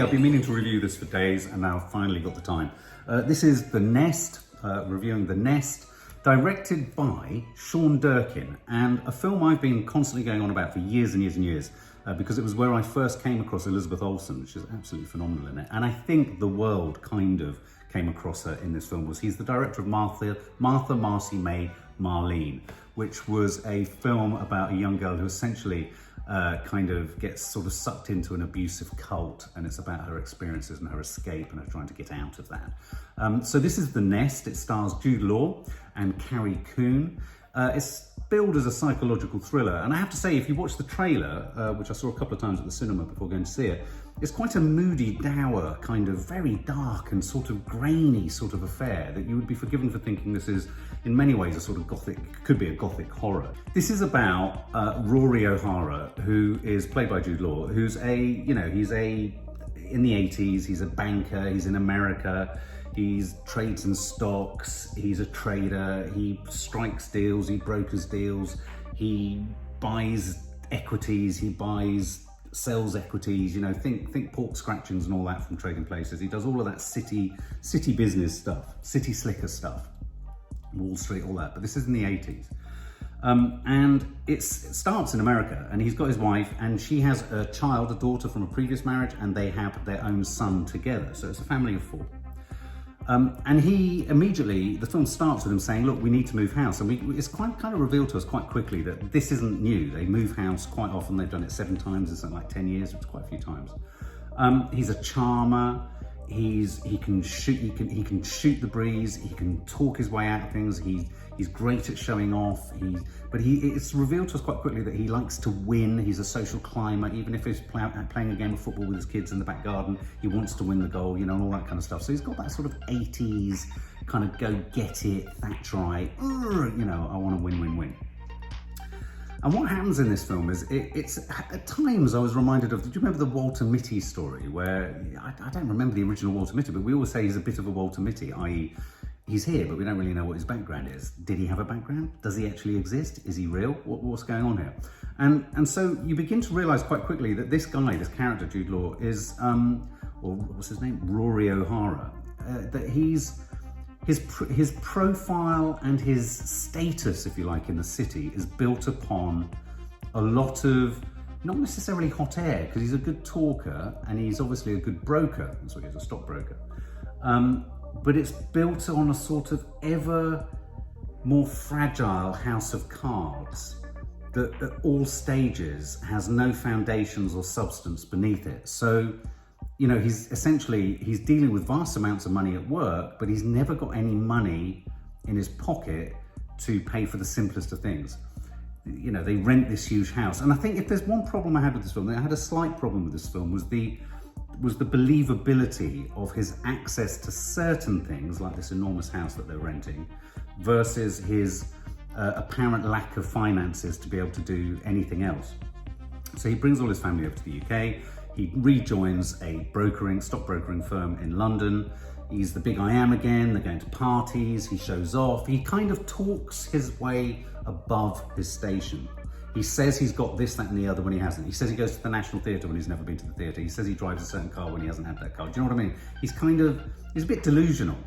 I've been meaning to review this for days and now I've finally got the time. This is The Nest, reviewing The Nest, directed by Sean Durkin, and a film I've been constantly going on about for years and years and years, because it was where I first came across Elizabeth Olsen, which is absolutely phenomenal in it. And I think the world kind of came across her in this film. He's the director of Martha, Marcy May, Marlene, which was a film about a young girl who essentially kind of gets sort of sucked into an abusive cult, and it's about her experiences and her escape and her trying to get out of that. So this is The Nest. It stars Jude Law and Carrie Coon. It's billed as a psychological thriller, and I have to say, if you watch the trailer, which I saw a couple of times at the cinema before going to see it, it's quite a moody, dour, kind of very dark and sort of grainy sort of affair that you would be forgiven for thinking this is, in many ways, a sort of gothic, could be a gothic horror. This is about Rory O'Hara, who is played by Jude Law, who's in the 80s, he's a banker, he's in America, he's trades and stocks, he's a trader, he strikes deals, he brokers deals, he buys equities, sells equities, think pork scratchings and all that from trading places. He does all of that city business stuff, city slicker stuff, Wall Street, all that. But this is in the 80s. And it starts in America, and he's got his wife, and she has a child, a daughter from a previous marriage, and they have their own son together. So it's a family of 4. And he immediately, the film starts with him saying, look, we need to move house. And it's kind of revealed to us quite quickly that this isn't new. They move house quite often. They've done it 7 times in something like 10 years. It's quite a few times. He's a charmer. He can shoot the breeze. He can talk his way out of things. He's great at showing off. It's revealed to us quite quickly that he likes to win. He's a social climber. Even if he's playing a game of football with his kids in the back garden, he wants to win the goal, and all that kind of stuff. So he's got that sort of 80s kind of go get it, Thatcherite, I want to win. And what happens in this film is, it's at times I was reminded of, do you remember the Walter Mitty story, where, I don't remember the original Walter Mitty, but we always say he's a bit of a Walter Mitty, i.e. he's here, but we don't really know what his background is. Did he have a background? Does he actually exist? Is he real? What's going on here? And so you begin to realise quite quickly that this guy, this character, Jude Law, is, or what's his name? Rory O'Hara, that his profile and his status, if you like, in the city is built upon a lot of, not necessarily hot air, because he's a good talker and he's obviously a good broker. That's what he is, a stockbroker. But it's built on a sort of ever more fragile house of cards that at all stages has no foundations or substance beneath it. So, he's dealing with vast amounts of money at work, but he's never got any money in his pocket to pay for the simplest of things. They rent this huge house. And I think if there's one problem I had with this film, I had a slight problem with this film, was the believability of his access to certain things, like this enormous house that they're renting, versus his apparent lack of finances to be able to do anything else. So he brings all his family over to the UK. He rejoins a stockbrokering firm in London. He's the big I am again. They're going to parties. He shows off. He kind of talks his way above his station. He says he's got this, that, and the other when he hasn't. He says he goes to the National Theatre when he's never been to the theatre. He says he drives a certain car when he hasn't had that car. Do you know what I mean? He's a bit delusional.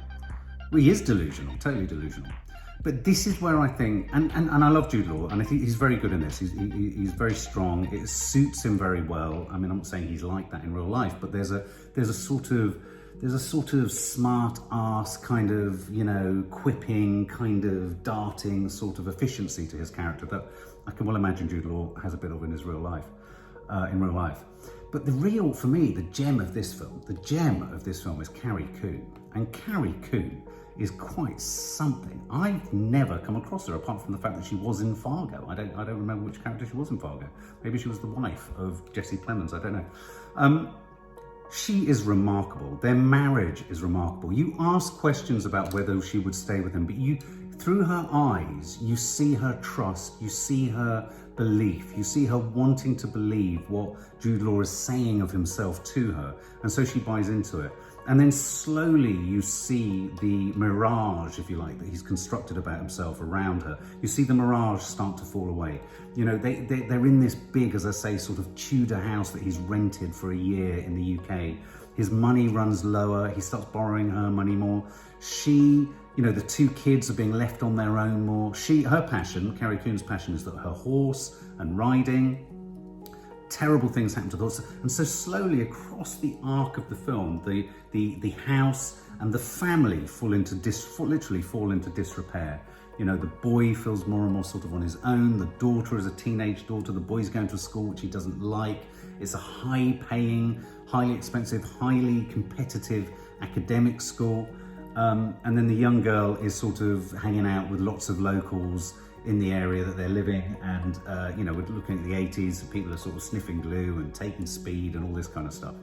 Well, he is delusional, totally delusional. But this is where I think, and I love Jude Law, and I think he's very good in this. He's very strong. It suits him very well. I mean, I'm not saying he's like that in real life, but there's a sort of smart ass kind of, quipping, kind of darting sort of efficiency to his character that I can well imagine Jude Law has a bit of in his real life, But for me, the gem of this film is Carrie Coon. And Carrie Coon is quite something. I've never come across her, apart from the fact that she was in Fargo. I don't remember which character she was in Fargo. Maybe she was the wife of Jesse Plemons, I don't know. She is remarkable. Their marriage is remarkable. You ask questions about whether she would stay with him, but through her eyes, you see her trust, you see her belief, you see her wanting to believe what Jude Law is saying of himself to her, and so she buys into it. And then slowly you see the mirage, if you like, that he's constructed about himself around her. You see the mirage start to fall away. They're in this big, as I say, sort of Tudor house that he's rented for a year in the UK. His money runs lower. He starts borrowing her money more. She, the two kids are being left on their own more. Her passion, Carrie Coon's passion, is that her horse and riding. Terrible things happen to the horse, and so slowly across the arc of the film, the house and the family literally fall into disrepair. The boy feels more and more sort of on his own. The daughter is a teenage daughter. The boy's going to a school which he doesn't like. It's a high-paying, highly expensive, highly competitive academic school. And then the young girl is sort of hanging out with lots of locals in the area that they're living, and we're looking at the 80s, people are sort of sniffing glue and taking speed and all this kind of stuff.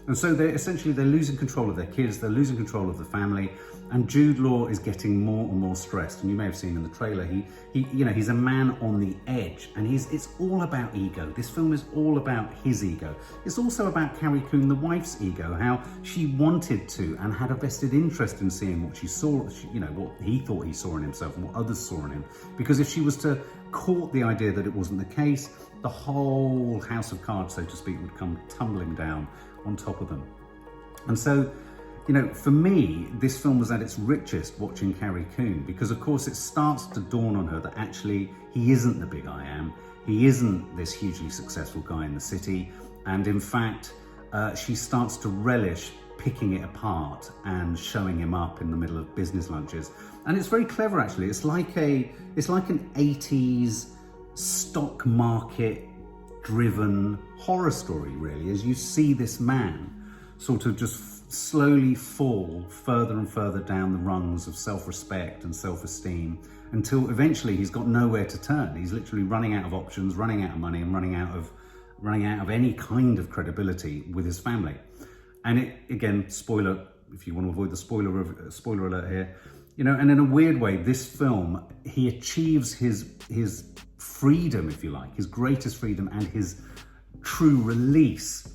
And so they're losing control of their kids, they're losing control of the family, and Jude Law is getting more and more stressed. And you may have seen in the trailer, he's a man on the edge, and it's all about ego. This film is all about his ego. It's also about Carrie Coon, the wife's ego, how she wanted to and had a vested interest in seeing what she saw, what he thought he saw in himself and what others saw in him. Because if she was to court the idea that it wasn't the case, the whole house of cards, so to speak, would come tumbling down on top of them. And so, for me, this film was at its richest watching Carrie Coon, because of course it starts to dawn on her that actually he isn't the big I am. He isn't this hugely successful guy in the city. And in fact, she starts to relish picking it apart and showing him up in the middle of business lunches. And it's very clever, actually. It's like an 80s stock market driven horror story, really, as you see this man sort of just slowly fall further and further down the rungs of self-respect and self-esteem, until eventually he's got nowhere to turn. He's literally running out of options, running out of money, and running out of any kind of credibility with his family. And it, again, spoiler, if you want to avoid the spoiler alert here, and in a weird way, this film, he achieves his freedom, if you like, his greatest freedom and his true release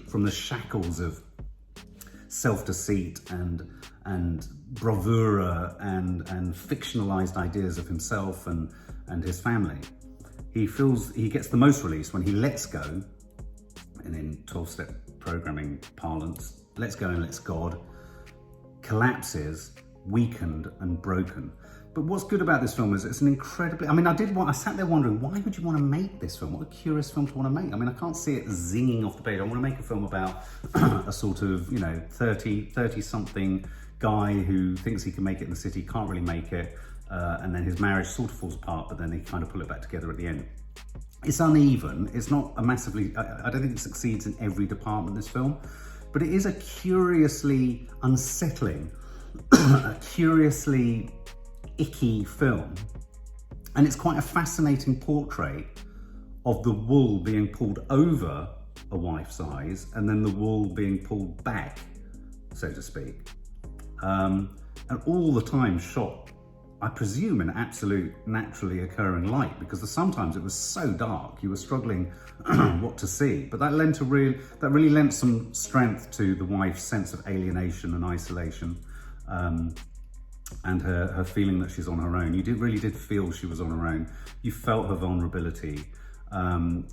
from the shackles of self-deceit and bravura and fictionalized ideas of himself and his family. He gets the most release when he lets go, and in 12-step programming parlance, lets go and lets God, collapses, weakened and broken. But what's good about this film is it's an incredibly, I sat there wondering, why would you want to make this film? What a curious film to want to make. I can't see it zinging off the page. I want to make a film about a sort of, 30 something guy who thinks he can make it in the city, can't really make it. And then his marriage sort of falls apart, but then they kind of pull it back together at the end. It's uneven. It's not a massively, I don't think it succeeds in every department, this film, but it is a curiously unsettling, a curiously icky film, and it's quite a fascinating portrait of the wool being pulled over a wife's eyes and then the wool being pulled back, so to speak, and all the time shot, I presume, in absolute naturally occurring light, because sometimes it was so dark you were struggling what to see. But that really lent some strength to the wife's sense of alienation and isolation. And her feeling that she's on her own. You really did feel she was on her own. You felt her vulnerability, and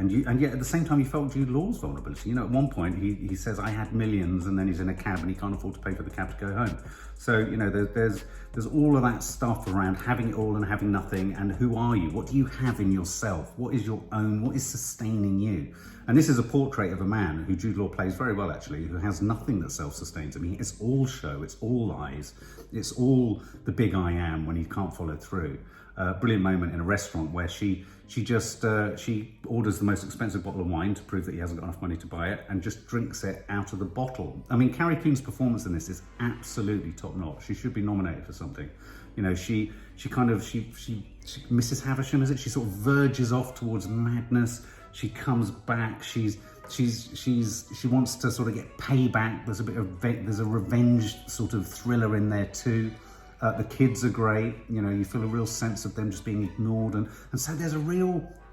yet at the same time you felt Jude Law's vulnerability. At one point he says, "I had millions," and then he's in a cab and he can't afford to pay for the cab to go home. So there's all of that stuff around having it all and having nothing, and who are you? What do you have in yourself? What is your own? What is sustaining you? And this is a portrait of a man who Jude Law plays very well, actually, who has nothing that self-sustains him. It's all show, it's all lies, it's all the big I am when he can't follow through. Brilliant moment in a restaurant where she orders the most expensive bottle of wine to prove that he hasn't got enough money to buy it, and just drinks it out of the bottle. Carrie Coon's performance in this is absolutely top notch. She should be nominated for something. She Mrs. Havisham, is it? She sort of verges off towards madness. She comes back. She wants to sort of get payback. There's a revenge sort of thriller in there too. The kids are great. You feel a real sense of them just being ignored, and so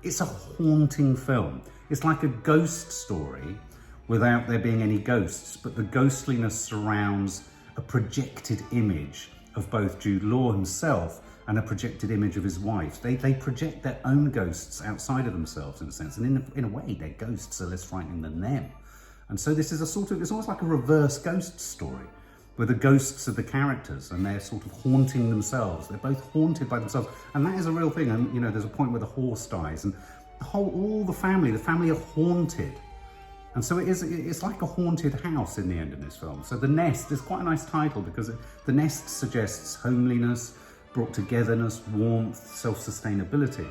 it's a haunting film. It's like a ghost story without there being any ghosts, but the ghostliness surrounds a projected image of both Jude Law himself and a projected image of his wife. They project their own ghosts outside of themselves, in a sense, and in a way their ghosts are less frightening than them. And so this is it's almost like a reverse ghost story, where the ghosts of the characters, and they're sort of haunting themselves. They're both haunted by themselves, and that is a real thing. And there's a point where the horse dies, and all the family are haunted. And so it's like a haunted house in the end of this film. So The Nest is quite a nice title, because The Nest suggests homeliness, brought togetherness, warmth, self-sustainability.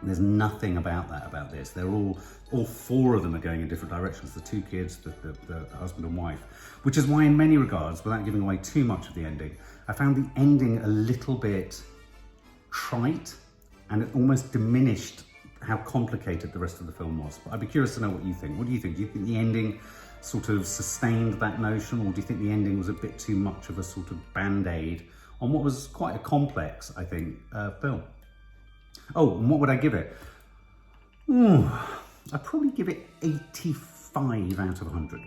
There's nothing about that about this. They're all four of them are going in different directions. The two kids, the husband and wife, which is why in many regards, without giving away too much of the ending, I found the ending a little bit trite, and it almost diminished how complicated the rest of the film was. But I'd be curious to know what you think. What do you think? Do you think the ending sort of sustained that notion, or do you think the ending was a bit too much of a sort of band-aid on what was quite a complex, I think, film? Oh, and what would I give it? I'd probably give it 85 out of 100.